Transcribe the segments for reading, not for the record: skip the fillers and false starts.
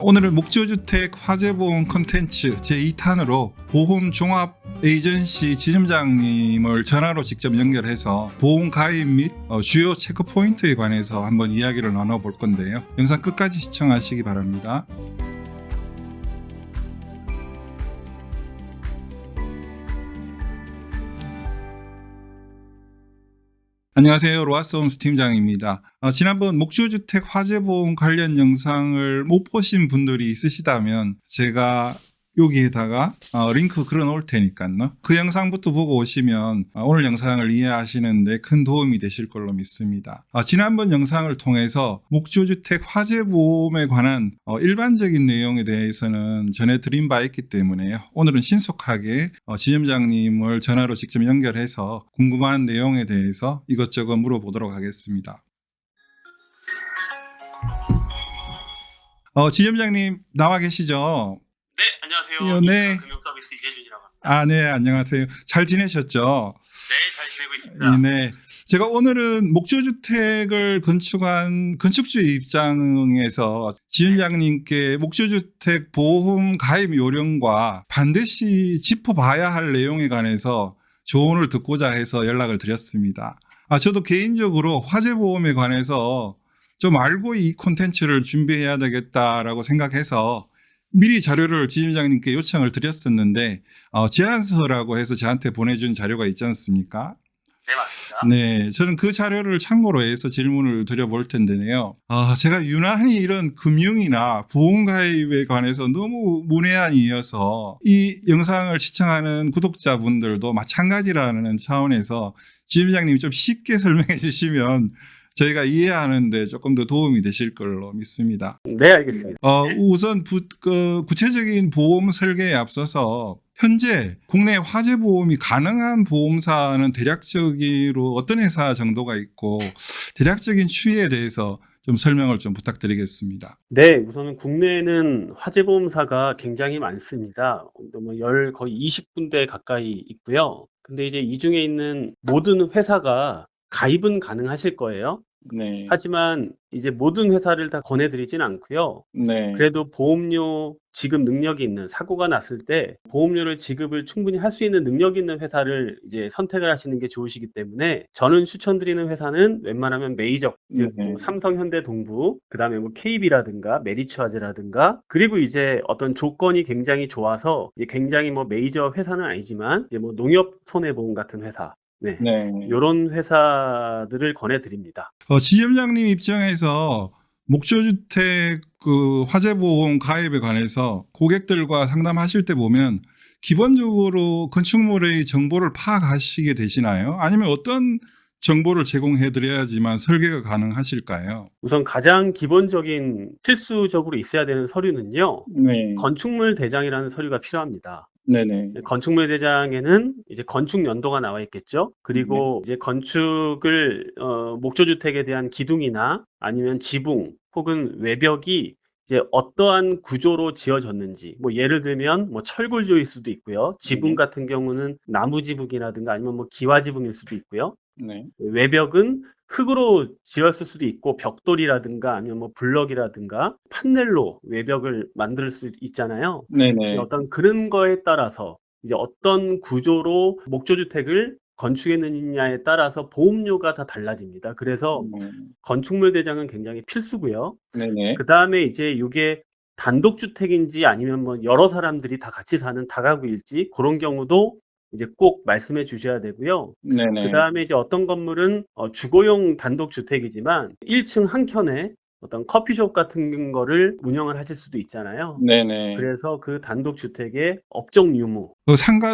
오늘은 목조주택 화재보험 콘텐츠 제2탄으로 보험종합 에이전시 지점장님을 전화로 직접 연결해서 보험 가입 및 주요 체크 포인트에 관해서 한번 이야기를 나눠볼 건데요. 영상 끝까지 시청하시기 바랍니다. 안녕하세요. 로아스홈스 팀장입니다. 지난번 목조주택 화재보험 관련 영상을 못 보신 분들이 있으시다면 제가 여기에다가 링크 걸어 놓을 테니까요. 그 영상부터 보고 오시면 오늘 영상을 이해하시는데 큰 도움이 되실 걸로 믿습니다. 지난번 영상을 통해서 목조주택 화재보험에 관한 일반적인 내용에 대해서는 전해드린 바 있기 때문에 오늘은 신속하게 지점장님을 전화로 직접 연결해서 궁금한 내용에 대해서 이것저것 물어보도록 하겠습니다. 지점장님 나와 계시죠? 네, 안녕하세요. 네. 금융서비스 이재준이라고 합니다. 네, 안녕하세요. 잘 지내셨죠? 네, 잘 지내고 있습니다. 네. 제가 오늘은 목조주택을 건축한 건축주의 입장에서 지점장님께 목조주택 보험 가입 요령과 반드시 짚어봐야 할 내용에 관해서 조언을 듣고자 해서 연락을 드렸습니다. 저도 개인적으로 화재보험에 관해서 좀 알고 이 콘텐츠를 준비해야 되겠다라고 생각해서 미리 자료를 지점장님께 요청을 드렸었는데 제안서라고 해서 저한테 보내준 자료가 있지 않습니까? 네, 맞습니다. 네, 저는 그 자료를 참고로 해서 질문을 드려볼 텐데요. 제가 유난히 이런 금융이나 보험 가입에 관해서 너무 문외한이어서 이 영상을 시청하는 구독자분들도 마찬가지라는 차원에서 지점장님이 좀 쉽게 설명해 주시면 저희가 이해하는데 조금 더 도움이 되실 걸로 믿습니다. 네, 알겠습니다. 우선 구체적인 보험 설계에 앞서서 현재 국내 화재 보험이 가능한 보험사는 대략적으로 어떤 회사 정도가 있고 대략적인 추이에 대해서 좀 설명을 좀 부탁드리겠습니다. 네, 우선은 국내에는 화재보험사가 굉장히 많습니다. 거의 20군데 가까이 있고요. 근데 이제 이 중에 있는 모든 회사가 가입은 가능하실 거예요. 네. 하지만 이제 모든 회사를 다 권해드리진 않고요. 네. 그래도 보험료 지급 능력이 있는, 사고가 났을 때 보험료를 지급을 충분히 할 수 있는 능력이 있는 회사를 이제 선택을 하시는 게 좋으시기 때문에 저는 추천드리는 회사는 웬만하면 메이저, 즉 삼성, 현대, 동부, 그다음에 KB라든가 메리츠 화재라든가, 그리고 이제 어떤 조건이 굉장히 좋아서 이제 굉장히 메이저 회사는 아니지만 이제 농협 손해보험 같은 회사, 이런 회사들을 권해드립니다. 지점장님 입장에서 목조주택 화재보험 가입에 관해서 고객들과 상담하실 때 보면 기본적으로 건축물의 정보를 파악하시게 되시나요? 아니면 어떤 정보를 제공해 드려야지만 설계가 가능하실까요? 우선 가장 기본적인 필수적으로 있어야 되는 서류는요. 건축물 대장이라는 서류가 필요합니다. 네네. 건축물 대장에는 이제 건축 연도가 나와 있겠죠. 그리고 이제 건축을 목조주택에 대한 기둥이나 아니면 지붕 혹은 외벽이 이제 어떠한 구조로 지어졌는지, 예를 들면 철골조일 수도 있고요. 지붕 같은 경우는 나무 지붕이라든가 아니면 기와 지붕일 수도 있고요. 외벽은 흙으로 지었을 수도 있고 벽돌이라든가 아니면 블럭이라든가 판넬로 외벽을 만들 수 있잖아요. 어떤 그런 거에 따라서 이제 어떤 구조로 목조주택을 건축했느냐에 따라서 보험료가 다 달라집니다. 그래서 건축물 대장은 굉장히 필수고요. 그 다음에 이제 이게 단독주택인지 아니면 여러 사람들이 다 같이 사는 다가구일지 그런 경우도 이제 꼭 말씀해 주셔야 되고요. 그 다음에 이제 어떤 건물은 주거용 단독주택이지만 1층 한 켠에 어떤 커피숍 같은 거를 운영을 하실 수도 있잖아요. 그래서 그 단독주택의 업종 유무.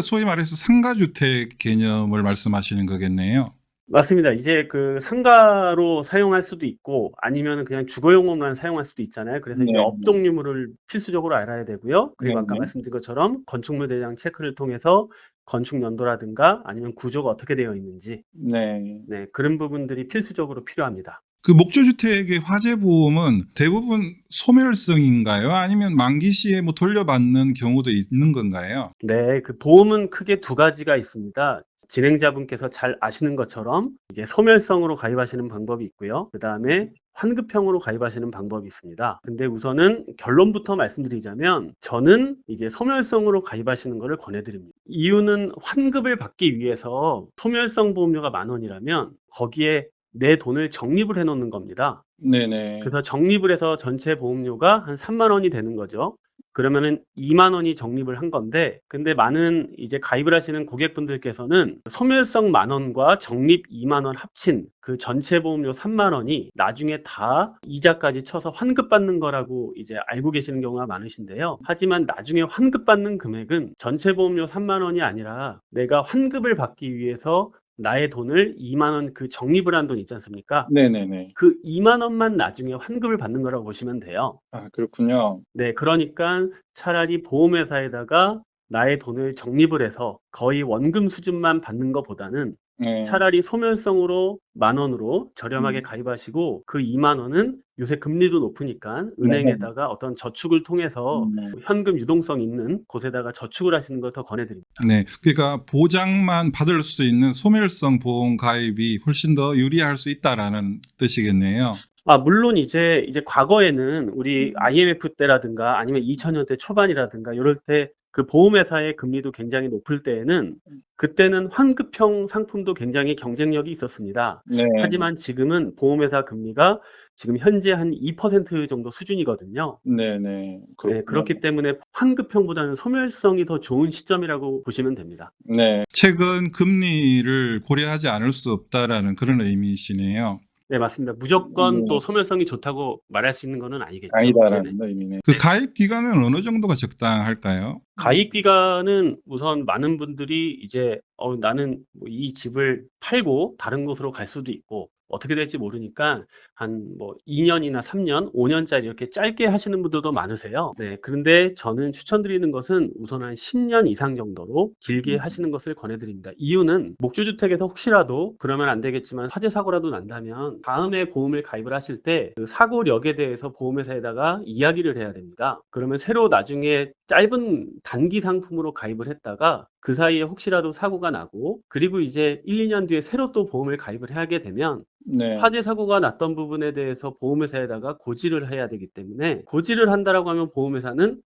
소위 말해서 상가주택 개념을 말씀하시는 거겠네요. 맞습니다. 이제 상가로 사용할 수도 있고 아니면 그냥 주거용으로만 사용할 수도 있잖아요. 그래서 이제 업종 유무를 필수적으로 알아야 되고요. 그리고 아까 말씀드린 것처럼 건축물 대장 체크를 통해서 건축 연도라든가 아니면 구조가 어떻게 되어 있는지 그런 부분들이 필수적으로 필요합니다. 목조주택의 화재보험은 대부분 소멸성인가요? 아니면 만기 시에 돌려받는 경우도 있는 건가요? 네, 보험은 크게 두 가지가 있습니다. 진행자분께서 잘 아시는 것처럼 이제 소멸성으로 가입하시는 방법이 있고요. 그 다음에 환급형으로 가입하시는 방법이 있습니다. 근데 우선은 결론부터 말씀드리자면 저는 이제 소멸성으로 가입하시는 것을 권해드립니다. 이유는 환급을 받기 위해서 소멸성 보험료가 10,000원이라면 거기에 내 돈을 적립을 해 놓는 겁니다. 네네. 그래서 적립을 해서 전체 보험료가 한 30,000원이 되는 거죠. 그러면은 20,000원이 적립을 한 건데, 근데 많은 이제 가입을 하시는 고객분들께서는 소멸성 10,000원과 적립 20,000원 합친 그 전체 보험료 30,000원이 나중에 다 이자까지 쳐서 환급받는 거라고 이제 알고 계시는 경우가 많으신데요. 하지만 나중에 환급받는 금액은 전체 보험료 30,000원이 아니라 내가 환급을 받기 위해서 나의 돈을 20,000원 그 적립을 한 돈 있지 않습니까? 네네네. 그 20,000원만 나중에 환급을 받는 거라고 보시면 돼요. 아, 그렇군요. 네, 그러니까 차라리 보험회사에다가 나의 돈을 적립을 해서 거의 원금 수준만 받는 것보다는 네. 차라리 소멸성으로 10,000원으로 저렴하게 가입하시고 그 20,000원은 요새 금리도 높으니까 은행에다가 어떤 저축을 통해서 현금 유동성 있는 곳에다가 저축을 하시는 걸 더 권해드립니다. 네. 그러니까 보장만 받을 수 있는 소멸성 보험 가입이 훨씬 더 유리할 수 있다라는 뜻이겠네요. 물론 이제 과거에는 우리 IMF 때라든가 아니면 2000년대 초반이라든가 이럴 때 그 보험회사의 금리도 굉장히 높을 때에는 그때는 환급형 상품도 굉장히 경쟁력이 있었습니다. 네. 하지만 지금은 보험회사 금리가 지금 현재 한 2% 정도 수준이거든요. 네네. 네, 그렇기 때문에 환급형보다는 소멸성이 더 좋은 시점이라고 보시면 됩니다. 네. 최근 금리를 고려하지 않을 수 없다라는 그런 의미이시네요. 네, 맞습니다. 무조건 또 소멸성이 좋다고 말할 수 있는 것은 아니겠죠. 아니다라는 의미네. 그 가입 기간은 어느 정도가 적당할까요? 가입 기간은 우선 많은 분들이 이제 나는 뭐 이 집을 팔고 다른 곳으로 갈 수도 있고 어떻게 될지 모르니까 한 뭐 2년이나 3년, 5년짜리 이렇게 짧게 하시는 분들도 많으세요. 네, 그런데 저는 추천드리는 것은 우선 한 10년 이상 정도로 길게 하시는 것을 권해드립니다. 이유는 목조주택에서 혹시라도 그러면 안 되겠지만 화재 사고라도 난다면 다음에 보험을 가입을 하실 때 그 사고력에 대해서 보험회사에다가 이야기를 해야 됩니다. 그러면 새로 나중에 짧은 단기 상품으로 가입을 했다가 그 사이에 혹시라도 사고가 나고 그리고 이제 1, 2년 뒤에 새로 또 보험을 가입을 하게 되면 네. 화재 사고가 났던 부분에 대해서 보험회사에다가 고지를 해야 되기 때문에 고지를 한다라고 하면 보험회사는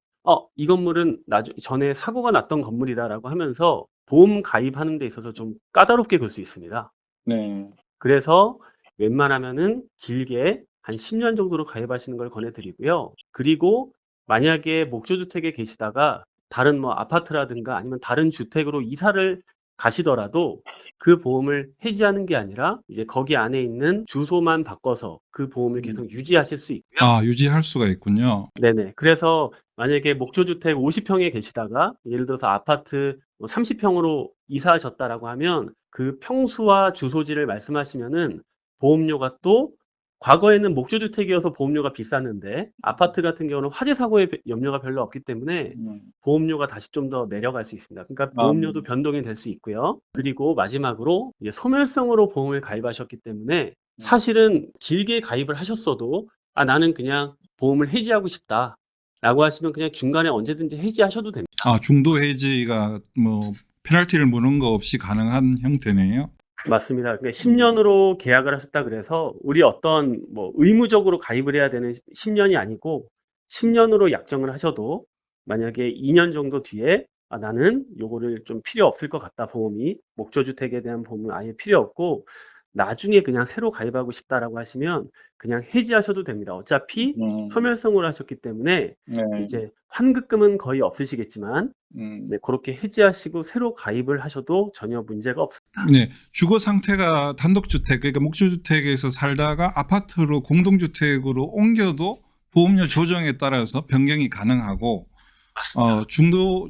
이 건물은 전에 사고가 났던 건물이다라고 하면서 보험 가입하는 데 있어서 좀 까다롭게 볼 수 있습니다. 네. 그래서 웬만하면은 길게 한 10년 정도로 가입하시는 걸 권해드리고요. 그리고 만약에 목조주택에 계시다가 다른 뭐 아파트라든가 아니면 다른 주택으로 이사를 가시더라도 그 보험을 해지하는 게 아니라 이제 거기 안에 있는 주소만 바꿔서 그 보험을 계속 유지하실 수 있고요. 아, 유지할 수가 있군요. 네네. 그래서 만약에 목조주택 50평에 계시다가 예를 들어서 아파트 30평으로 이사하셨다라고 하면 그 평수와 주소지를 말씀하시면은 보험료가 또 과거에는 목조주택이어서 보험료가 비쌌는데 아파트 같은 경우는 화재 사고의 염려가 별로 없기 때문에 보험료가 다시 좀 더 내려갈 수 있습니다. 그러니까 보험료도 변동이 될 수 있고요. 그리고 마지막으로 이제 소멸성으로 보험을 가입하셨기 때문에 사실은 길게 가입을 하셨어도 나는 그냥 보험을 해지하고 싶다라고 하시면 그냥 중간에 언제든지 해지하셔도 됩니다. 아, 중도 해지가 뭐 페널티를 무는 거 없이 가능한 형태네요. 맞습니다. 그러니까 10년으로 계약을 하셨다 그래서 우리 어떤 뭐 의무적으로 가입을 해야 되는 10년이 아니고 10년으로 약정을 하셔도 만약에 2년 정도 뒤에 나는 요거를 좀 필요 없을 것 같다 보험이 목조주택에 대한 보험은 아예 필요 없고 나중에 그냥 새로 가입하고 싶다라고 하시면 그냥 해지하셔도 됩니다. 어차피 소멸성으로 하셨기 때문에 네. 이제 환급금은 거의 없으시겠지만 네, 그렇게 해지하시고 새로 가입을 하셔도 전혀 문제가 없습니다. 네, 주거 상태가 단독주택, 그러니까 목조주택에서 살다가 아파트로 공동주택으로 옮겨도 보험료 조정에 따라서 변경이 가능하고,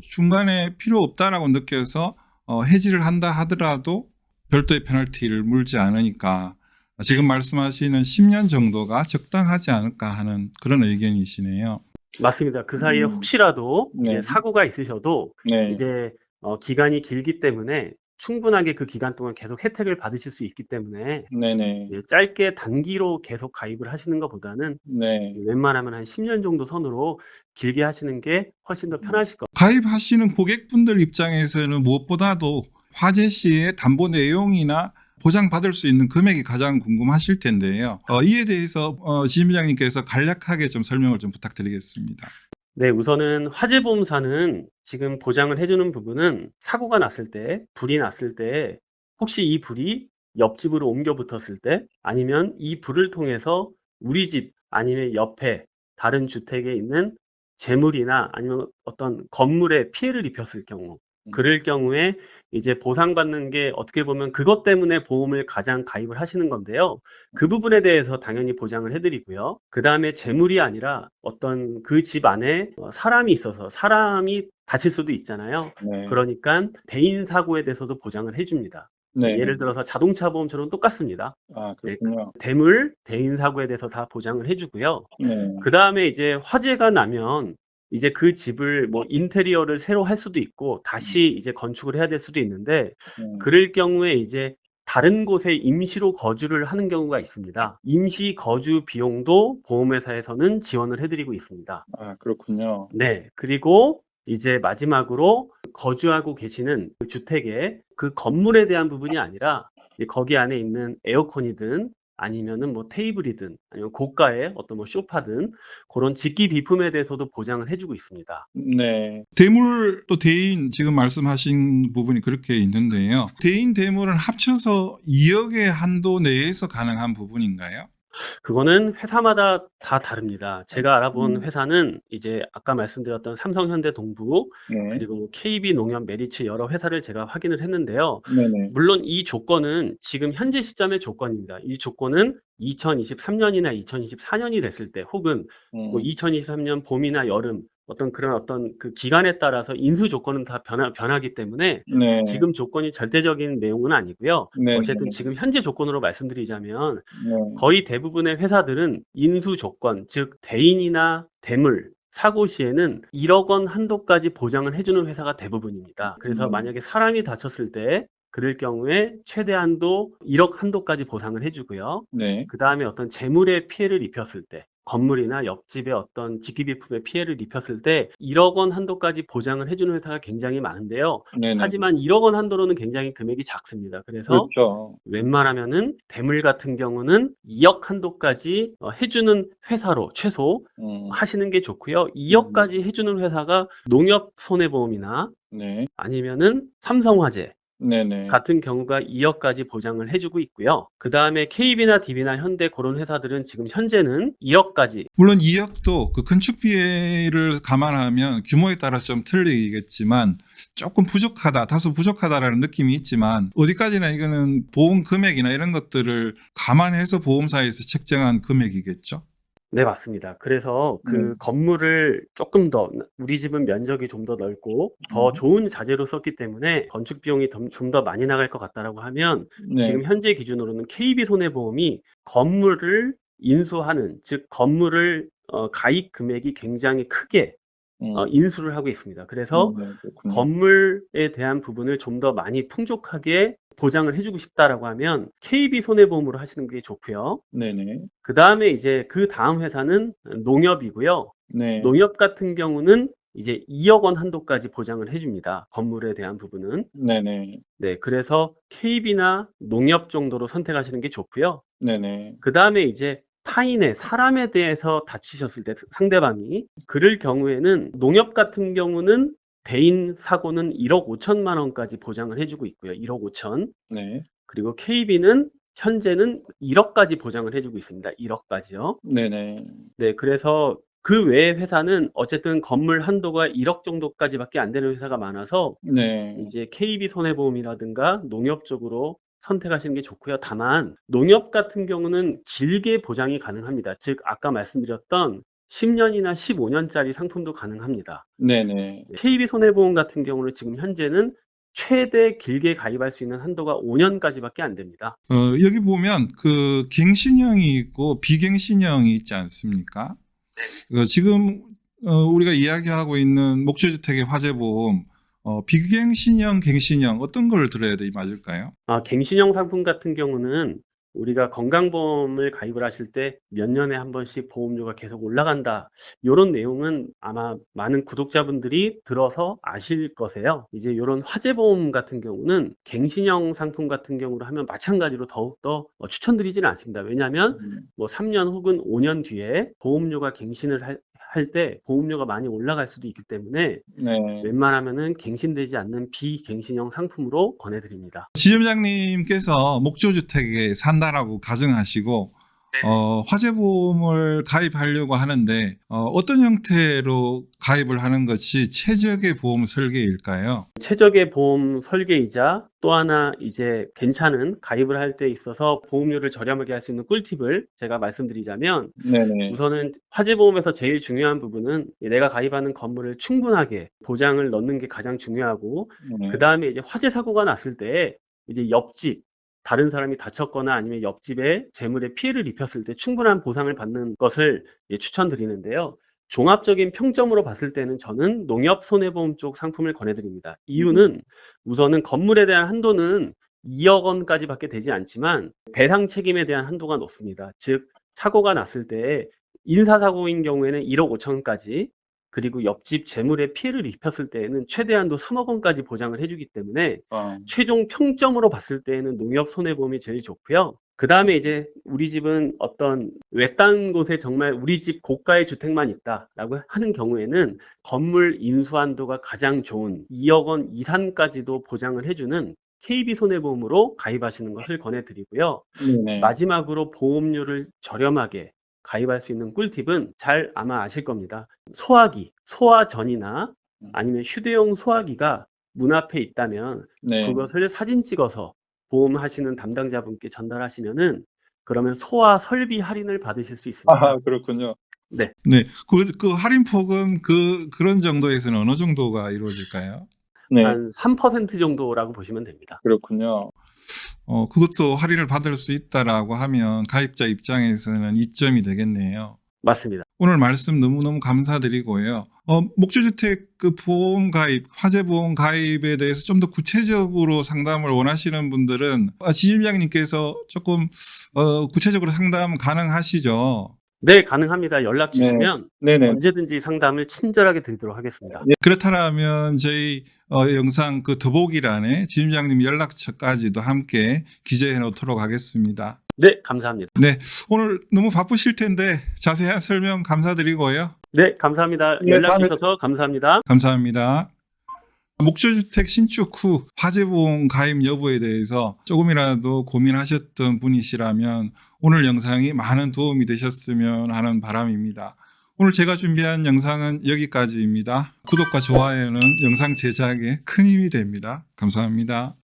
중간에 필요 없다라고 느껴서 해지를 한다 하더라도 별도의 페널티를 물지 않으니까 지금 말씀하시는 10년 정도가 적당하지 않을까 하는 그런 의견이시네요. 맞습니다. 그 사이에 혹시라도 네. 이제 사고가 있으셔도 네. 이제 기간이 길기 때문에 충분하게 그 기간 동안 계속 혜택을 받으실 수 있기 때문에 네네. 짧게 단기로 계속 가입을 하시는 것보다는 네. 웬만하면 한 10년 정도 선으로 길게 하시는 게 훨씬 더 편하실 겁니다. 가입하시는 고객분들 입장에서는 무엇보다도 화재 시에 담보 내용이나 보장받을 수 있는 금액이 가장 궁금하실 텐데요. 이에 대해서 지점장님께서 간략하게 좀 설명을 좀 부탁드리겠습니다. 네, 우선은 화재보험사는 지금 보장을 해주는 부분은 사고가 났을 때, 불이 났을 때, 혹시 이 불이 옆집으로 옮겨 붙었을 때, 아니면 이 불을 통해서 우리 집 아니면 옆에 다른 주택에 있는 재물이나 아니면 어떤 건물에 피해를 입혔을 경우, 그럴 경우에 이제 보상받는 게 어떻게 보면 그것 때문에 보험을 가장 가입을 하시는 건데요. 그 부분에 대해서 당연히 보장을 해드리고요. 그 다음에 재물이 아니라 어떤 그 집 안에 사람이 있어서 사람이 다칠 수도 있잖아요. 네. 그러니까 대인 사고에 대해서도 보장을 해줍니다. 네. 예를 들어서 자동차 보험처럼 똑같습니다. 아, 그렇군요. 대물, 대인 사고에 대해서 다 보장을 해주고요. 네. 그 다음에 이제 화재가 나면 이제 그 집을 뭐 인테리어를 새로 할 수도 있고 다시 이제 건축을 해야 될 수도 있는데 그럴 경우에 이제 다른 곳에 임시로 거주를 하는 경우가 있습니다. 임시 거주 비용도 보험회사에서는 지원을 해드리고 있습니다. 아, 그렇군요. 네. 그리고 이제 마지막으로 거주하고 계시는 그 주택의 그 건물에 대한 부분이 아니라 거기 안에 있는 에어컨이든 아니면은 뭐 테이블이든 아니면 고가의 어떤 뭐 소파든 그런 직기 비품에 대해서도 보장을 해주고 있습니다. 네. 대물 또 대인 지금 말씀하신 부분이 그렇게 있는데요. 대인 대물은 합쳐서 2억의 한도 내에서 가능한 부분인가요? 그거는 회사마다 다 다릅니다. 제가 알아본 회사는 이제 아까 말씀드렸던 삼성, 현대, 동부 네. 그리고 KB 농협, 메리츠 여러 회사를 제가 확인을 했는데요. 네네. 물론 이 조건은 지금 현재 시점의 조건입니다. 이 조건은 2023년이나 2024년이 됐을 때 혹은 뭐 2023년 봄이나 여름 어떤 그런 어떤 그 기간에 따라서 인수 조건은 다 변하기 때문에 네. 지금 조건이 절대적인 내용은 아니고요. 네. 어쨌든 지금 현재 조건으로 말씀드리자면 네. 거의 대부분의 회사들은 인수 조건, 즉 대인이나 대물, 사고 시에는 1억 원 한도까지 보장을 해주는 회사가 대부분입니다. 그래서 만약에 사람이 다쳤을 때 그럴 경우에 최대한도 1억 한도까지 보상을 해주고요. 네. 그 다음에 어떤 재물에 피해를 입혔을 때 건물이나 옆집에 어떤 직기비품에 피해를 입혔을 때 1억 원 한도까지 보장을 해주는 회사가 굉장히 많은데요. 네네. 하지만 1억 원 한도로는 굉장히 금액이 작습니다. 그래서 그렇죠. 웬만하면은 대물 같은 경우는 2억 한도까지 해주는 회사로 최소 하시는 게 좋고요. 2억까지 해주는 회사가 농협 손해보험이나 네. 아니면은 삼성화재 네네. 같은 경우가 2억까지 보장을 해주고 있고요. 그 다음에 KB나 DB나 현대 그런 회사들은 지금 현재는 1억까지. 물론 2억도 그 건축 피해를 감안하면 규모에 따라 좀 틀리겠지만 조금 부족하다, 다소 부족하다라는 느낌이 있지만 어디까지나 이거는 보험 금액이나 이런 것들을 감안해서 보험사에서 책정한 금액이겠죠. 네, 맞습니다. 그래서 그 건물을 조금 더 우리 집은 면적이 좀 더 넓고 더 좋은 자재로 썼기 때문에 건축 비용이 좀 더 많이 나갈 것 같다라고 하면 네. 지금 현재 기준으로는 KB 손해보험이 건물을 인수하는 즉 건물을 가입 금액이 굉장히 크게 인수를 하고 있습니다. 그래서 네, 그렇군요. 건물에 대한 부분을 좀 더 많이 풍족하게 보장을 해주고 싶다라고 하면 KB 손해보험으로 하시는 게 좋고요. 네네. 그 다음에 이제 그 다음 회사는 농협이고요. 네. 농협 같은 경우는 이제 2억 원 한도까지 보장을 해줍니다. 건물에 대한 부분은. 네네. 네, 그래서 KB나 농협 정도로 선택하시는 게 좋고요. 네네. 그 다음에 이제 타인의 사람에 대해서 다치셨을 때 상대방이 그럴 경우에는 농협 같은 경우는 대인 사고는 1억 5천만 원까지 보장을 해주고 있고요. 1억 5천. 네. 그리고 KB는 현재는 1억까지 보장을 해주고 있습니다. 1억까지요. 네네. 네, 그래서 그 외의 회사는 어쨌든 건물 한도가 1억 정도까지밖에 안 되는 회사가 많아서 네. 이제 KB 손해보험이라든가 농협 쪽으로 선택하시는 게 좋고요. 다만 농협 같은 경우는 길게 보장이 가능합니다. 즉 아까 말씀드렸던 10년이나 15년짜리 상품도 가능합니다. 네네. KB 손해보험 같은 경우는 지금 현재는 최대 길게 가입할 수 있는 한도가 5년까지밖에 안 됩니다. 여기 보면 그 갱신형이 있고 비갱신형이 있지 않습니까? 지금 우리가 이야기하고 있는 목조주택의 화재보험 비갱신형, 갱신형 어떤 걸 들어야 돼 맞을까요? 갱신형 상품 같은 경우는 우리가 건강보험을 가입을 하실 때 몇 년에 한 번씩 보험료가 계속 올라간다. 요런 내용은 아마 많은 구독자분들이 들어서 아실 거세요. 이제 요런 화재보험 같은 경우는 갱신형 상품 같은 경우로 하면 마찬가지로 더욱더 추천드리지는 않습니다. 왜냐하면 뭐 3년 혹은 5년 뒤에 보험료가 갱신을 할 때 보험료가 많이 올라갈 수도 있기 때문에 네. 웬만하면은 갱신되지 않는 비갱신형 상품으로 권해드립니다. 지점장님께서 목조주택에 산다라고 가정하시고 화재보험을 가입하려고 하는데 어떤 형태로 가입을 하는 것이 최적의 보험 설계일까요? 최적의 보험 설계이자 또 하나 이제 괜찮은 가입을 할 때 있어서 보험료를 저렴하게 할 수 있는 꿀팁을 제가 말씀드리자면 네네. 우선은 화재보험에서 제일 중요한 부분은 내가 가입하는 건물을 충분하게 보장을 넣는 게 가장 중요하고 네. 그 다음에 이제 화재 사고가 났을 때 이제 옆집 다른 사람이 다쳤거나 아니면 옆집에 재물에 피해를 입혔을 때 충분한 보상을 받는 것을 추천드리는데요. 종합적인 평점으로 봤을 때는 저는 농협 손해보험 쪽 상품을 권해드립니다. 이유는 우선은 건물에 대한 한도는 2억 원까지 밖에 되지 않지만 배상 책임에 대한 한도가 높습니다. 즉 사고가 났을 때 인사사고인 경우에는 1억 5천까지 그리고 옆집 재물에 피해를 입혔을 때에는 최대한도 3억 원까지 보장을 해주기 때문에 최종 평점으로 봤을 때에는 농협 손해보험이 제일 좋고요. 그 다음에 이제 우리 집은 어떤 외딴 곳에 정말 우리 집 고가의 주택만 있다라고 하는 경우에는 건물 인수한도가 가장 좋은 2억 원 이상까지도 보장을 해주는 KB손해보험으로 가입하시는 것을 권해드리고요. 네네. 마지막으로 보험료를 저렴하게 가입할 수 있는 꿀팁은 잘 아마 아실 겁니다. 소화기, 소화전이나 아니면 휴대용 소화기가 문 앞에 있다면 네. 그것을 사진 찍어서 보험하시는 담당자분께 전달하시면은 그러면 소화 설비 할인을 받으실 수 있습니다. 아, 그렇군요. 네, 그 할인폭은 그런 정도에서는 어느 정도가 이루어질까요? 네. 한 3% 정도라고 보시면 됩니다. 그렇군요. 그것도 할인을 받을 수 있다라고 하면 가입자 입장에서는 이점이 되겠네요. 맞습니다. 오늘 말씀 너무너무 감사드리고요. 목조주택 그 보험 가입, 화재보험 가입에 대해서 좀 더 구체적으로 상담을 원하시는 분들은 지점장님께서 조금 구체적으로 상담 가능하시죠? 네, 가능합니다. 연락 주시면 네네. 언제든지 상담을 친절하게 드리도록 하겠습니다. 그렇다면 저희 영상 그 더보기란에 지점장님 연락처까지도 함께 기재해 놓도록 하겠습니다. 네, 감사합니다. 네, 오늘 너무 바쁘실 텐데 자세한 설명 감사드리고요. 네, 감사합니다. 네, 연락 다음에 주셔서 감사합니다. 감사합니다. 목조주택 신축 후 화재보험 가입 여부에 대해서 조금이라도 고민하셨던 분이시라면 오늘 영상이 많은 도움이 되셨으면 하는 바람입니다. 오늘 제가 준비한 영상은 여기까지입니다. 구독과 좋아요는 영상 제작에 큰 힘이 됩니다. 감사합니다.